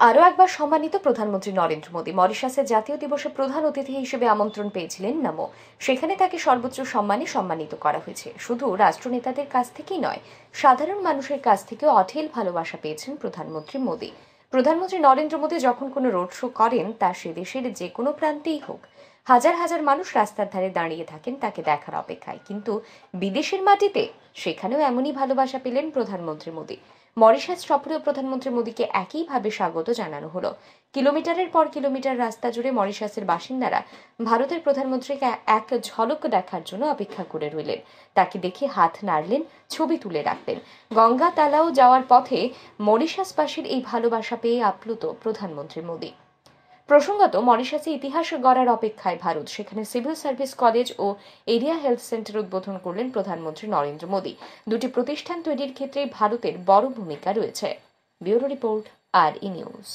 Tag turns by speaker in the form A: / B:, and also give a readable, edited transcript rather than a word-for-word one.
A: আরও একবার সম্মানিত প্রধানমন্ত্রী নরেন্দ্র মোদী মরিশাসের জাতীয় দিবসে প্রধান অতিথি হিসেবে আমন্ত্রণ পেয়েছিলেন নামো। সেখানে তাকে সর্বোচ্চ সম্মানে সম্মানিত করা হয়েছে। শুধু রাষ্ট্রনেতাদের কাছ থেকেই নয়, সাধারণ মানুষের কাছ থেকেও অঢেল ভালোবাসা পেয়েছেন প্রধানমন্ত্রী মোদী। প্রধানমন্ত্রী নরেন্দ্র মোদী যখন কোনো রোড শো করেন, তা সে দেশের যে কোনো প্রান্তেই হোক, হাজার হাজার মানুষ রাস্তার ধারে দাঁড়িয়ে থাকেন তাকে দেখার অপেক্ষায়। কিন্তু বিদেশের মাটিতে সেখানেও এমনই ভালোবাসা পেলেন প্রধানমন্ত্রী মোদী। মরিশাস সফরেও প্রধানমন্ত্রী মোদীকে একইভাবে স্বাগত জানানো হলো। কিলোমিটারের পর কিলোমিটার রাস্তা জুড়ে মরিশাসের বাসিন্দারা ভারতের প্রধানমন্ত্রীকে এক ঝলক দেখার জন্য অপেক্ষা করে রইলেন। তাকে দেখে হাত নাড়লেন, ছবি তুলে রাখলেন। গঙ্গা তালাও যাওয়ার পথে মরিশাসবাসীর এই ভালোবাসা পেয়ে আপ্লুত প্রধানমন্ত্রী মোদী। প্রসঙ্গত, মরিশাসে ইতিহাস গড়ার অপেক্ষায় ভারত। সেখানে সিভিল সার্ভিস কলেজ ও এরিয়া হেলথ সেন্টার উদ্বোধন করলেন প্রধানমন্ত্রী নরেন্দ্র মোদী। দুটি প্রতিষ্ঠান তৈরির ক্ষেত্রে ভারতের বড় ভূমিকা রয়েছে। ব্যুরো রিপোর্ট, আর ই নিউজ।